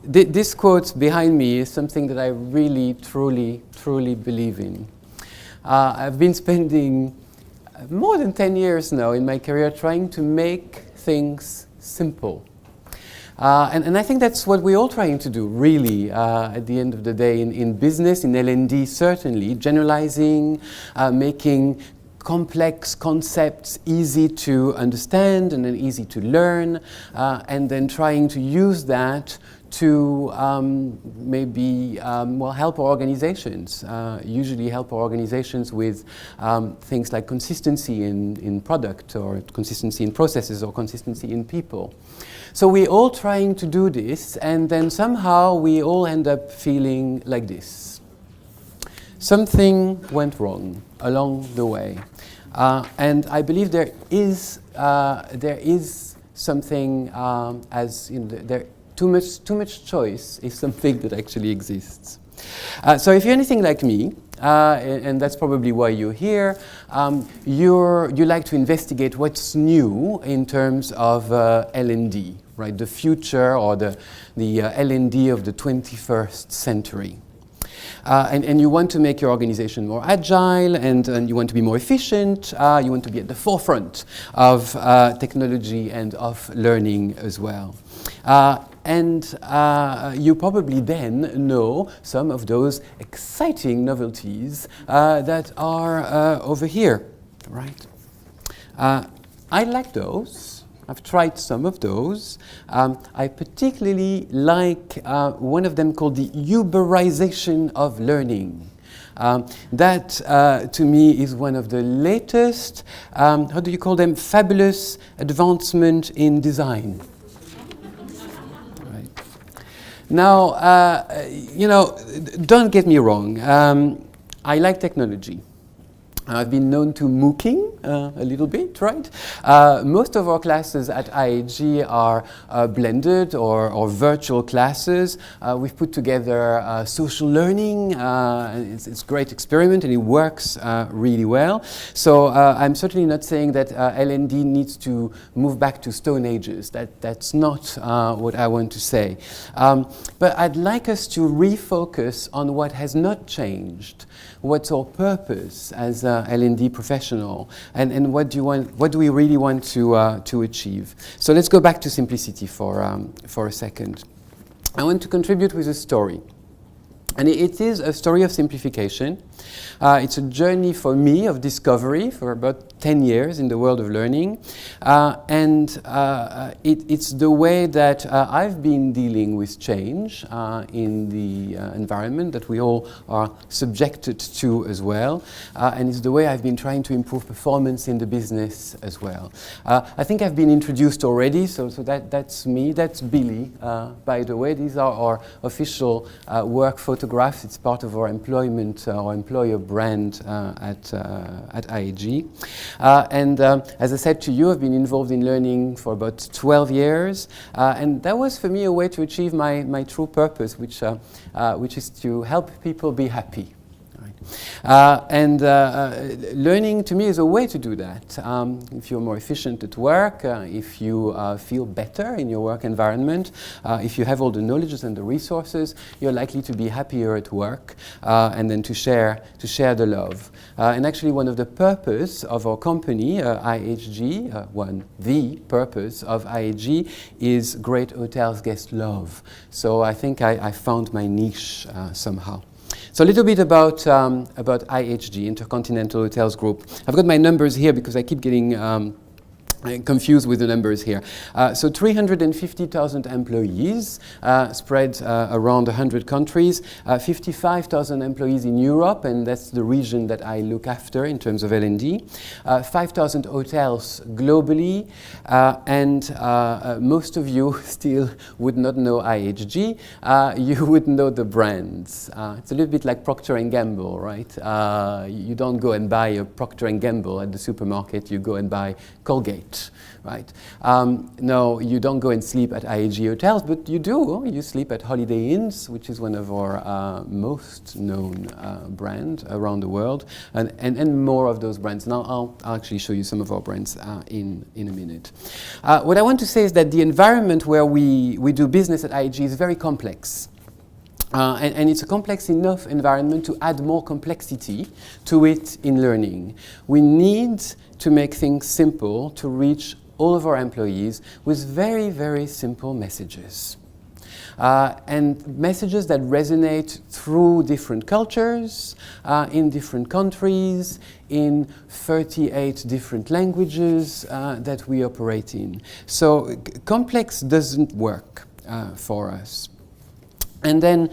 This quote behind me is something that I really, truly believe in. I've been spending more than 10 years now in my career trying to make things simple. And I think that's what we're all trying to do, really, at the end of the day, in business, in L&D certainly, generalizing, making complex concepts easy to understand and then easy to learn, and then trying to use that to maybe help our organizations, usually help our organizations with things like consistency in product, or consistency in processes, or consistency in people. So we're all trying to do this, and then somehow we all end up feeling like this. Something went wrong along the way. And I believe there is something, as in there, too much choice is something that actually exists. So if you're anything like me, and that's probably why you're here, you like to investigate what's new in terms of L&D, right? The future, or the L&D of the 21st century. And you want to make your organization more agile, and you want to be more efficient, you want to be at the forefront of technology and of learning as well. And you probably then know some of those exciting novelties that are over here, right? I like those. I've tried some of those. I particularly like one of them called the Uberization of learning. That, to me, is one of the latest, how do you call them, fabulous advancement in design. Right. Now, don't get me wrong. I like technology. I've been known to MOOCing a little bit, right? Most of our classes at IHG are blended or virtual classes. We've put together social learning. It's a great experiment, and it works really well. So I'm certainly not saying that L&D needs to move back to Stone Ages. That's not what I want to say. But I'd like us to refocus on what has not changed. What's our purpose as L&D professional, and what do we really want to achieve? So let's go back to simplicity for a second. I want to contribute with a story, and it is a story of simplification. It's a journey for me of discovery for about 10 years in the world of learning, and it's the way that I've been dealing with change in the environment that we all are subjected to as well, and it's the way I've been trying to improve performance in the business as well. I think I've been introduced already, so that's me, that's Billy, by the way. These are our official work photographs. It's part of our employment, our employer brand at IHG. And as I said to you, I've been involved in learning for about 12 years, and that was for me a way to achieve my true purpose, which is to help people be happy. Learning to me is a way to do that. If you're more efficient at work, if you feel better in your work environment, if you have all the knowledge and the resources, you're likely to be happier at work, and then to share the love. And actually, one of the purpose of our company, IHG, the purpose of IHG is great hotels guest love. So I think I found my niche somehow. So a little bit about IHG, Intercontinental Hotels Group. I've got my numbers here because I keep getting confused with the numbers here. So 350,000 employees spread around 100 countries, 55,000 employees in Europe, and that's the region that I look after in terms of L&D, 5,000 hotels globally, and most of you still would not know IHG. You would know the brands. It's a little bit like Procter & Gamble, right? You don't go and buy a Procter & Gamble at the supermarket, you go and buy Colgate. late, right? No, you don't go and sleep at IHG hotels, but you do. You sleep at Holiday Inns, which is one of our most known brands around the world, and more of those brands. Now I'll actually show you some of our brands in a minute. What I want to say is that the environment where we do business at IHG is very complex. And it's a complex enough environment to add more complexity to it in learning. We need to make things simple to reach all of our employees with very, very simple messages. And messages that resonate through different cultures, in different countries, in 38 different languages that we operate in. So complex doesn't work for us. And then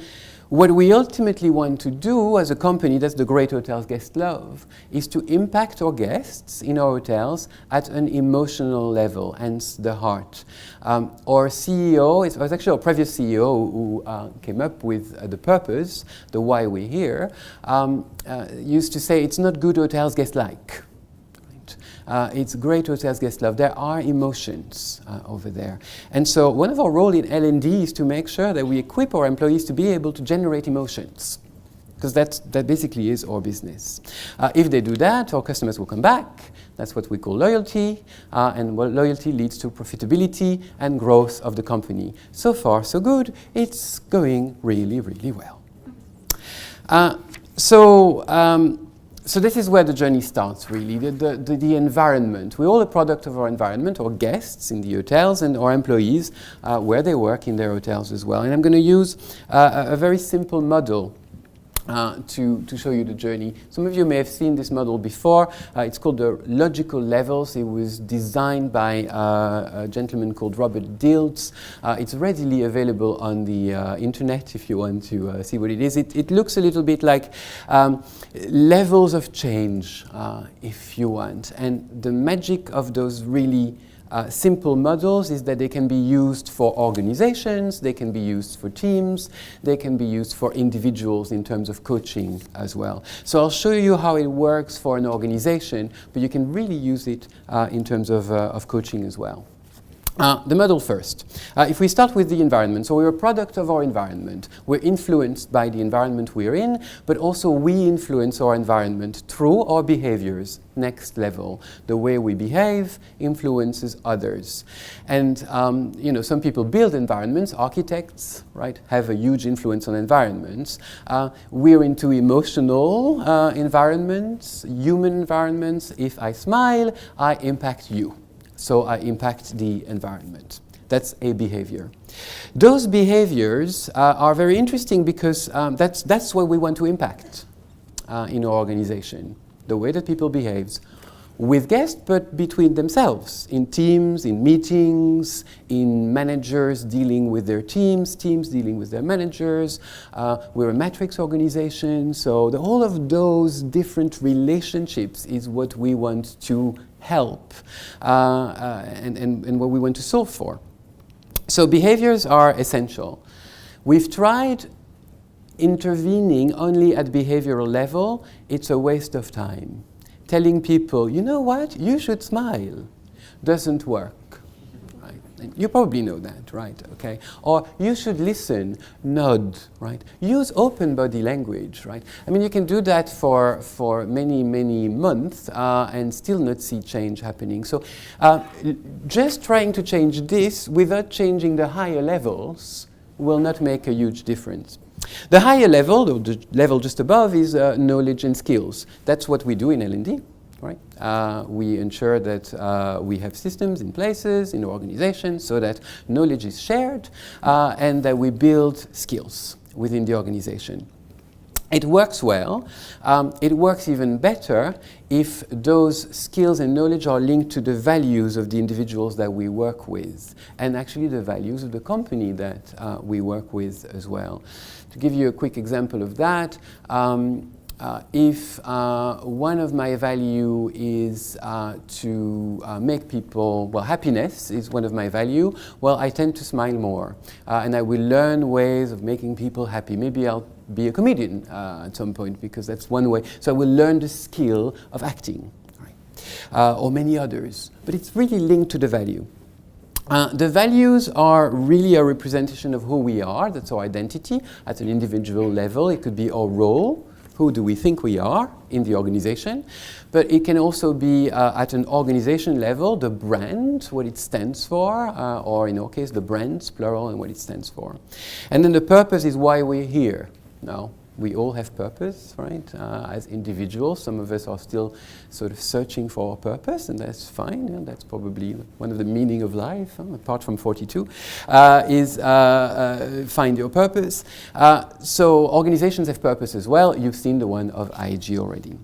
what we ultimately want to do as a company, that's the great hotels guests love, is to impact our guests in our hotels at an emotional level, hence the heart. Our CEO, it was actually our previous CEO who came up with the purpose, the why we're here, used to say it's not good hotels guests like. It's great hotels guests love. There are emotions over there. And so one of our roles in L&D is to make sure that we equip our employees to be able to generate emotions. Because that basically is our business. If they do that, our customers will come back. That's what we call loyalty. And loyalty leads to profitability and growth of the company. So far, so good. It's going really, really well. So this is where the journey starts, really, the environment. We're all a product of our environment, our guests in the hotels and our employees where they work in their hotels as well. And I'm going to use a very simple model to show you the journey. Some of you may have seen this model before. It's called the logical levels. It was designed by a gentleman called Robert Dilts. It's readily available on the internet if you want to see what it is. It looks a little bit like levels of change, if you want. And the magic of those really simple models is that they can be used for organizations, they can be used for teams, they can be used for individuals in terms of coaching as well. So I'll show you how it works for an organization, but you can really use it in terms of coaching as well. The model first. If we start with the environment, so we're a product of our environment. We're influenced by the environment we're in, but also we influence our environment through our behaviors. Next level. The way we behave influences others. And some people build environments. Architects, right, have a huge influence on environments. We're into emotional environments, human environments. If I smile, I impact you. So I impact the environment. That's a behavior. Those behaviors are very interesting because that's what we want to impact in our organization. The way that people behave with guests, but between themselves, in teams, in meetings, in managers dealing with their teams dealing with their managers. We're a matrix organization, so the whole of those different relationships is what we want to help and what we want to solve for. So behaviors are essential. We've tried intervening only at behavioral level. It's a waste of time. Telling people, you know what, you should smile, doesn't work. Right? And you probably know that, right? Okay. Or you should listen, nod, right? Use open body language, right? I mean, you can do that for many, many months and still not see change happening. So just trying to change this without changing the higher levels will not make a huge difference. The higher level, or the level just above, is knowledge and skills. That's what we do in L&D, right? We ensure that we have systems in places, in organizations, so that knowledge is shared and that we build skills within the organization. It works well. It works even better if those skills and knowledge are linked to the values of the individuals that we work with, and actually the values of the company that we work with as well. To give you a quick example of that, if one of my value is to make people, well, happiness is one of my value, well, I tend to smile more. And I will learn ways of making people happy. Maybe I'll be a comedian at some point, because that's one way. So I will learn the skill of acting. or many others. But it's really linked to the value. The values are really a representation of who we are. That's our identity at an individual level. It could be our role. Who do we think we are in the organization? But it can also be at an organization level, the brand, what it stands for, or in our case, the brands, plural, and what it stands for. And then the purpose is why we're here. Now, we all have purpose, right? As individuals, some of us are still sort of searching for our purpose, and that's fine. And that's probably one of the meaning of life, apart from 42, is find your purpose. So organizations have purpose as well. You've seen the one of IHG already.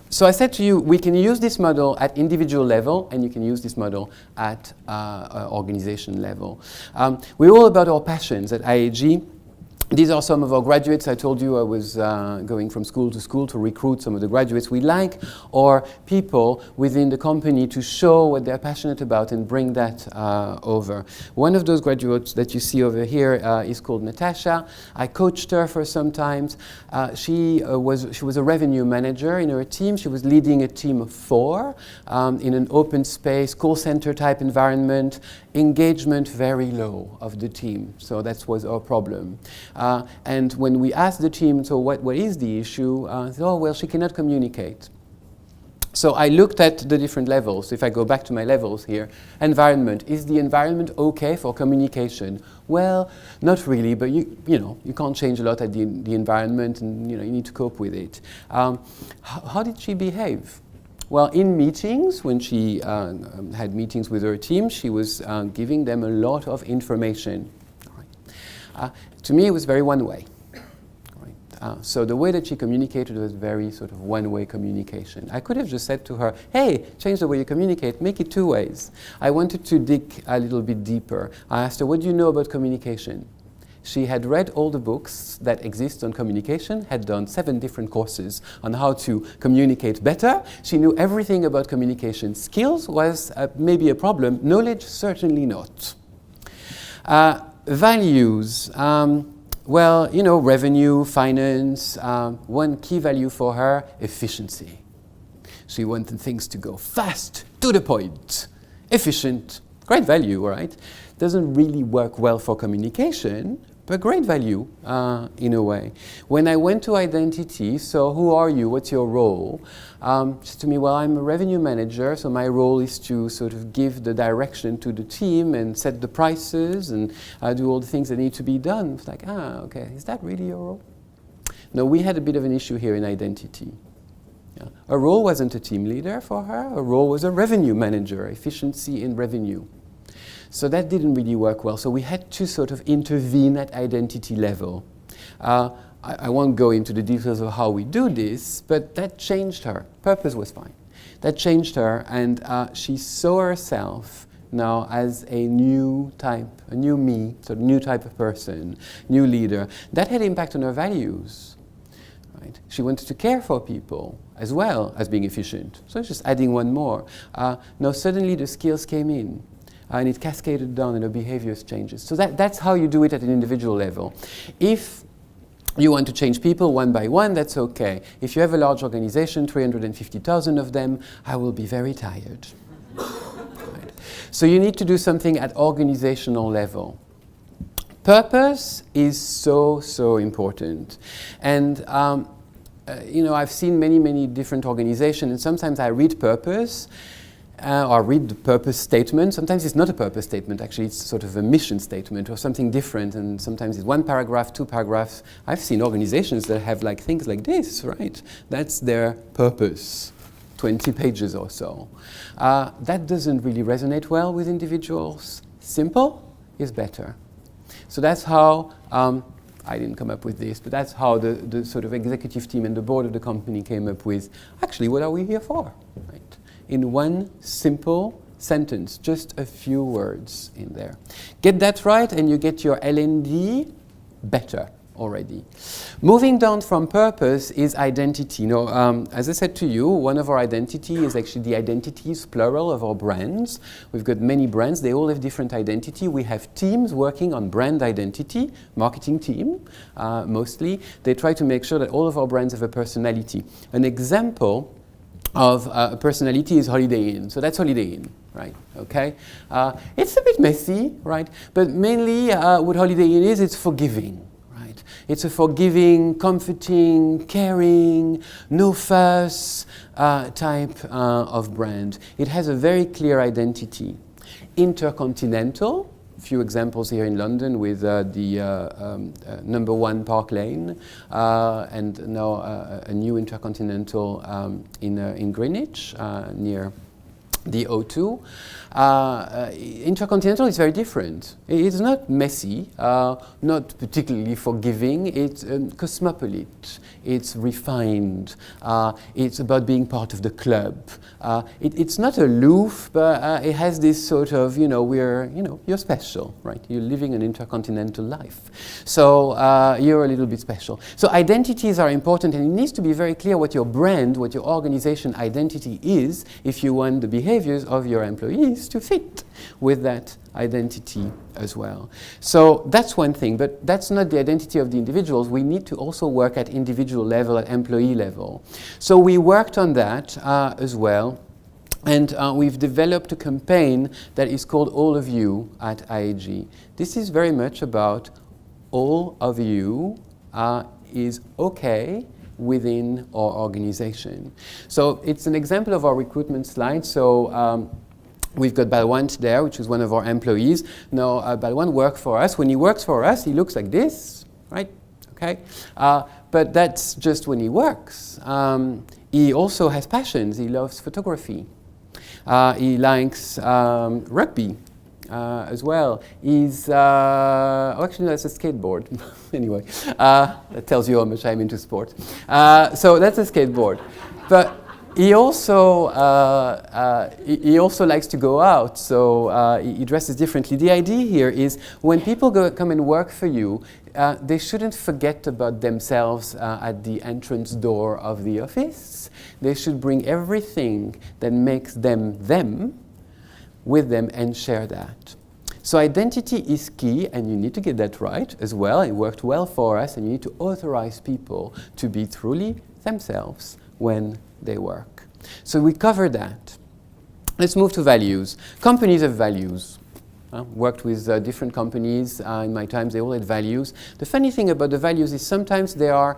So I said to you, we can use this model at individual level, and you can use this model at organization level. We're all about our passions at IHG. These are some of our graduates. I told you I was going from school to recruit some of the graduates we like, or people within the company to show what they're passionate about and bring that over. One of those graduates that you see over here is called Natasha. I coached her for some time. She was a revenue manager in her team. She was leading a team of 4 in an open space, call center type environment. Engagement very low of the team, so that was our problem. And when we asked the team, so what is the issue? They said, oh, well, she cannot communicate. So I looked at the different levels. If I go back to my levels here, environment. Is the environment okay for communication? Well, not really, but you can't change a lot at the environment, and you need to cope with it. How did she behave? Well, in meetings, when she had meetings with her team, she was giving them a lot of information. To me, it was very one-way. So the way that she communicated was very sort of one-way communication. I could have just said to her, hey, change the way you communicate, make it 2 ways. I wanted to dig a little bit deeper. I asked her, what do you know about communication? She had read all the books that exist on communication, had done 7 different courses on how to communicate better. She knew everything about communication. Skills was maybe a problem. Knowledge, certainly not. Values. Well, revenue, finance. One key value for her, efficiency. She wanted things to go fast, to the point, efficient. Great value, right? Doesn't really work well for communication, but great value in a way. When I went to identity, so who are you? What's your role? She said to me, well, I'm a revenue manager, so my role is to sort of give the direction to the team and set the prices and do all the things that need to be done. It's like, okay, is that really your role? No, we had a bit of an issue here in identity. Yeah. Her role wasn't a team leader for her. Her role was a revenue manager, efficiency in revenue. So that didn't really work well. So we had to sort of intervene at identity level. I won't go into the details of how we do this, but that changed her. Purpose was fine. That changed her, and she saw herself now as a new type, a new me, so a new type of person, new leader. That had impact on her values. Right? She wanted to care for people as well as being efficient. So just adding one more. Now suddenly the skills came in. And it cascaded down and the behaviors changes. So that's how you do it at an individual level. If you want to change people one by one, that's okay. If you have a large organization, 350,000 of them, I will be very tired. Right. So you need to do something at organizational level. Purpose is so important. And I've seen many different organizations, and sometimes I read purpose, or read the purpose statement. Sometimes it's not a purpose statement, actually it's sort of a mission statement or something different, and sometimes it's 1 paragraph, 2 paragraphs. I've seen organizations that have like things like this, right? That's their purpose, 20 pages or so. That doesn't really resonate well with individuals. Simple is better. So that's how, I didn't come up with this, but that's how the sort of executive team and the board of the company came up with, actually, what are we here for, right? In one simple sentence, just a few words in there. Get that right and you get your L&D better already. Moving down from purpose is identity. As I said to you, one of our identity is actually the identities, plural, of our brands. We've got many brands. They all have different identity. We have teams working on brand identity, marketing team, mostly. They try to make sure that all of our brands have a personality. An example of personality is Holiday Inn. So that's Holiday Inn, right? Okay. It's a bit messy, right? But mainly what Holiday Inn is, it's forgiving. It's a forgiving, comforting, caring, no fuss type of brand. It has a very clear identity. Intercontinental, a few examples here in London with the number 1 Park Lane and now a new Intercontinental in Greenwich near the O2. Intercontinental is very different. It's not messy, not particularly forgiving. It's cosmopolite. It's refined. It's about being part of the club. It's not aloof, but it has this sort of, you're special, right? You're living an intercontinental life. So you're a little bit special. So identities are important, and it needs to be very clear what your brand, what your organization identity is if you want the behaviors of your employees to fit with that identity as well. So that's one thing, but that's not the identity of the individuals. We need to also work at individual level, at employee level. So we worked on that as well, and we've developed a campaign that is called All of You at IHG. This is very much about all of you is okay within our organization. So it's an example of our recruitment slide. So we've got Balwant there, which is one of our employees. Now, Balwant works for us. When he works for us, he looks like this, right? Okay. But that's just when he works. He also has passions. He loves photography. He likes rugby. As well. He's, actually that's a skateboard. Anyway, that tells you how much I'm into sport. So that's a skateboard. But he also likes to go out, so he dresses differently. The idea here is when people come and work for you, they shouldn't forget about themselves at the entrance door of the office. They should bring everything that makes them them with them and share that. So identity is key, and you need to get that right as well. It worked well for us, and you need to authorize people to be truly themselves when they work. So we covered that. Let's move to values. Companies have values. Worked with different companies in my time. They all had values. The funny thing about the values is sometimes they're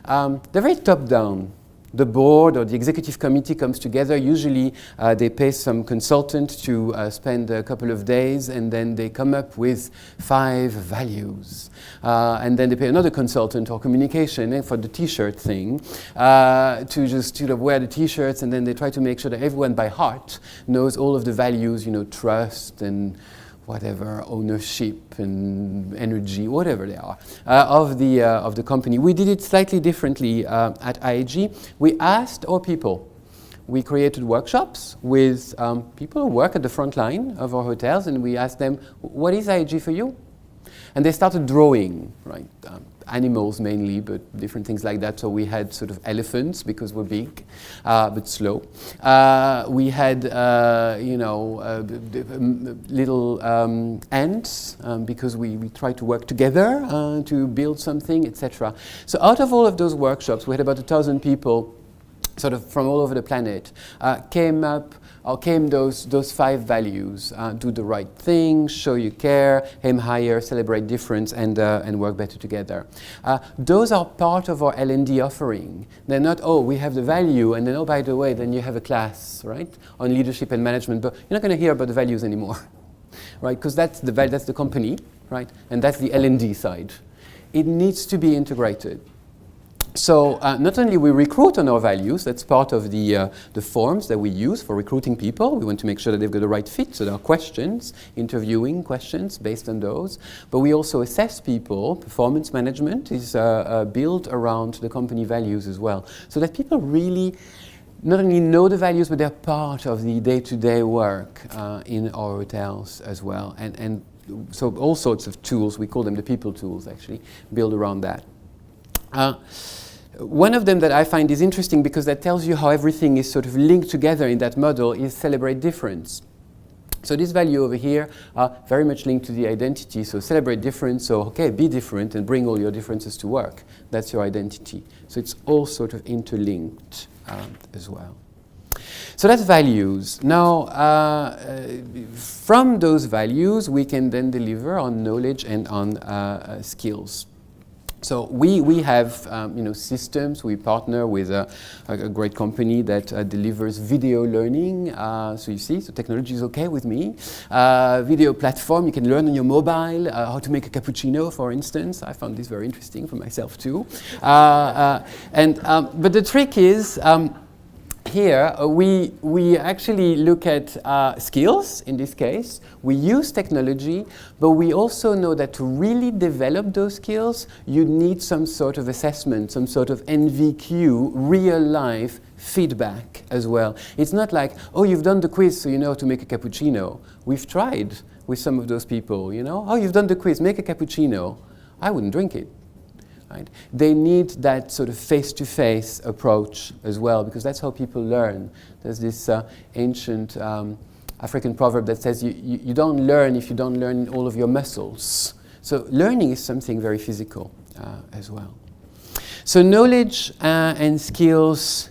very top-down. The board or the executive committee comes together. Usually they pay some consultant to spend a couple of days, and then they come up with 5 values. And then they pay another consultant or communication for the t-shirt thing to just wear the t-shirts, and then they try to make sure that everyone by heart knows all of the values, trust and whatever, ownership and energy, whatever they are, of the company. We did it slightly differently at IHG. We asked our people. We created workshops with people who work at the front line of our hotels, and we asked them, what is IHG for you? And they started drawing, right? Animals mainly, but different things like that. So we had sort of elephants because we're big, but slow. We had, little ants because we try to work together to build something, etc. So out of all of those workshops, we had about 1,000 people sort of from all over the planet came those 5 values: do the right thing, show you care, aim higher, celebrate difference, and work better together. Those are part of our L&D offering. They're not, we have the value, and then, by the way, then you have a class, right, on leadership and management, but you're not going to hear about the values anymore, right, because that's the company, right, and that's the L&D side. It needs to be integrated. So not only we recruit on our values, that's part of the forms that we use for recruiting people. We want to make sure that they've got the right fit, so there are questions, interviewing questions based on those. But we also assess people. Performance management is built around the company values as well, so that people really not only know the values, but they're part of the day-to-day work in our hotels as well. And so all sorts of tools, we call them the people tools actually, build around that. One of them that I find is interesting because that tells you how everything is sort of linked together in that model is celebrate difference. So this value over here very much linked to the identity. So celebrate difference, so okay, be different and bring all your differences to work. That's your identity. So it's all sort of interlinked as well. So that's values. Now, from those values, we can then deliver on knowledge and on skills. So we have systems. We partner with a great company that delivers video learning. So you see, so technology is okay with me. Video platform, you can learn on your mobile how to make a cappuccino, for instance. I found this very interesting for myself too. But the trick is, here, we actually look at skills, in this case. We use technology, but we also know that to really develop those skills, you need some sort of assessment, some sort of NVQ, real-life feedback as well. It's not like, oh, you've done the quiz, so you know how to make a cappuccino. We've tried with some of those people, oh, you've done the quiz, make a cappuccino. I wouldn't drink it. Right? They need that sort of face-to-face approach as well, because that's how people learn. There's this ancient African proverb that says you don't learn if you don't learn all of your muscles. So learning is something very physical as well. So knowledge and skills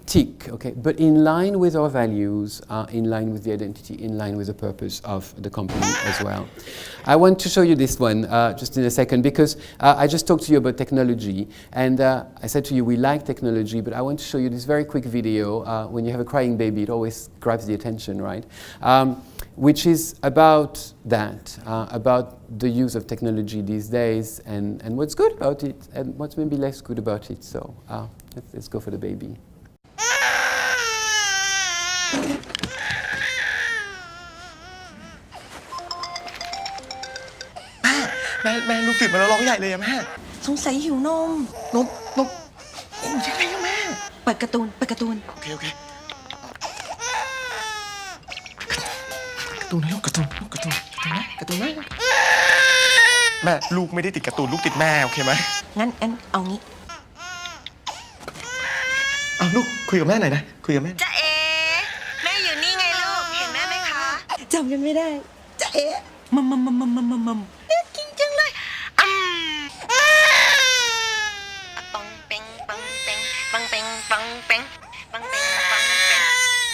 tick, okay, but in line with our values, in line with the identity, in line with the purpose of the company as well. I want to show you this one just in a second, because I just talked to you about technology, and I said to you we like technology, but I want to show you this very quick video. When you have a crying baby, it always grabs the attention, right? Which is about that, about the use of technology these days, and what's good about it, and what's maybe less good about it. So let's go for the baby. แม่ลูกตื่นมาแล้วร้องใหญ่เลยอะแม่สงสัยหิวนมนมโอ้ยยังไงอะแม่เปิดการ์ตูนโอเคการ์ตูนนะลูกการ์ตูนแม่ลูกไม่ได้ติดการ์ตูนลูกติดแม่โอเคไหมงั้นเอางี้ลูกคุยกับแม่หน่อยนะคุยกับแม่จ๊ะเอ๋แม่อยู่นี่ไงลูกเห็นแม่ไหมคะจำกันไม่ได้จ๊ะเอ๋มัมเอ๊ะกินจังเลยปังเป้งปังเป้งปังเป้งปังเป้งปังเป้งปังเป้ง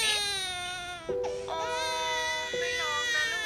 นี่โอ้ไม่ร้องนะลู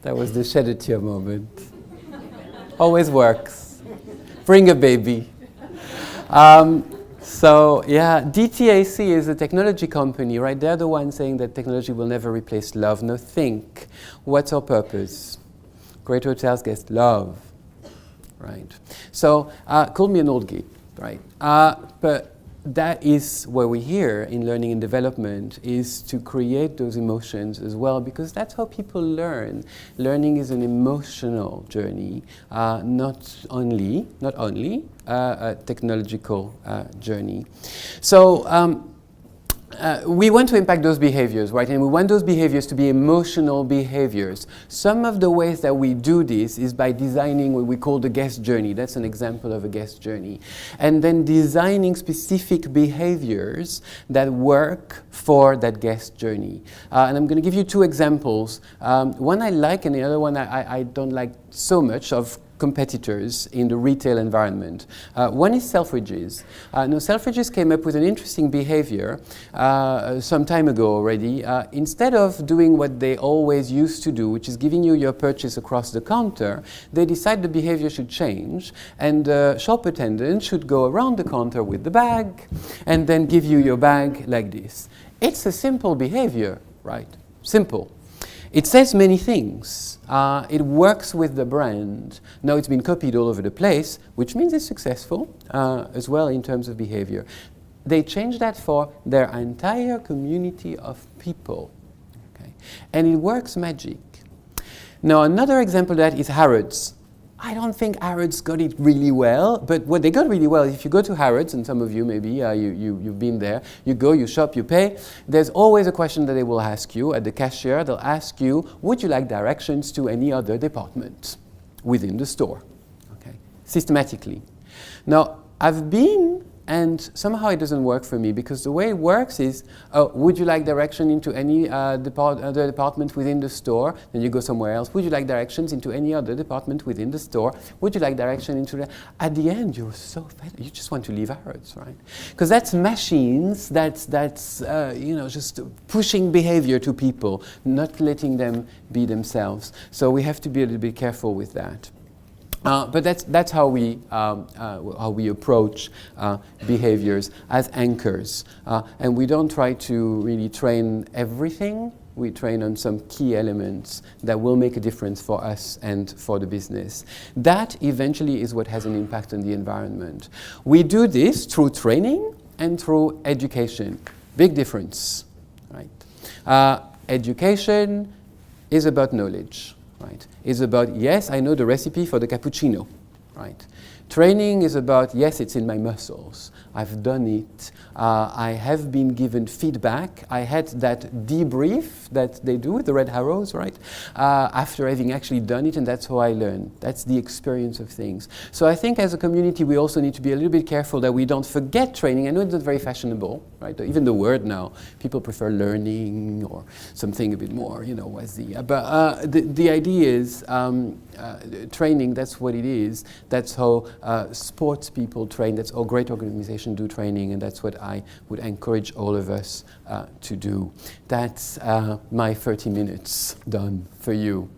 That was the shed a tear moment. Always works. Bring a baby. So yeah, DTAC is a technology company, right? They're the ones saying that technology will never replace love. No, think. What's our purpose? Great hotels guest love, right? So call me an old geek, right? But that is where we're here in learning and development, is to create those emotions as well, because that's how people learn. Learning is an emotional journey, not only a technological journey. So we want to impact those behaviors, right? And we want those behaviors to be emotional behaviors. Some of the ways that we do this is by designing what we call the guest journey. That's an example of a guest journey. And then designing specific behaviors that work for that guest journey. And I'm going to give you two examples. One I like and the other one I don't like so much, of competitors in the retail environment. One is Selfridges. Now, Selfridges came up with an interesting behavior some time ago already. Instead of doing what they always used to do, which is giving you your purchase across the counter, they decided the behavior should change, and the shop attendant should go around the counter with the bag and then give you your bag like this. It's a simple behavior, right? Simple. It says many things. It works with the brand. Now it's been copied all over the place, which means it's successful as well in terms of behavior. They changed that for their entire community of people. Okay? And it works magic. Now another example of that is Harrods. I don't think Harrods got it really well, but what they got really well is if you go to Harrods, and some of you maybe, you've been there, you go, you shop, you pay, there's always a question that they will ask you at the cashier. They'll ask you, would you like directions to any other department within the store? Okay, systematically. Now, I've been, and somehow it doesn't work for me, because the way it works is, would you like direction into any other department within the store? Then you go somewhere else. Would you like directions into any other department within the store? Would you like direction into the... At the end, you're so fed. You just want to leave Harrods, right? Because that's machines, that's just pushing behavior to people, not letting them be themselves. So we have to be a little bit careful with that. But that's how we approach behaviors as anchors. And we don't try to really train everything. We train on some key elements that will make a difference for us and for the business. That eventually is what has an impact on the environment. We do this through training and through education. Big difference, right? Education is about knowledge. Right? Is about, yes, I know the recipe for the cappuccino. Right? Training is about, yes, it's in my muscles. I've done it. I have been given feedback. I had that debrief that they do with the red arrows, right? After having actually done it, and that's how I learn. That's the experience of things. So I think as a community, we also need to be a little bit careful that we don't forget training. I know it's not very fashionable, right? Even the word now, people prefer learning or something a bit more, but the idea is training, that's what it is. That's how sports people train. That's how great organizations do training, and that's what I would encourage all of us to do. That's my 30 minutes done for you.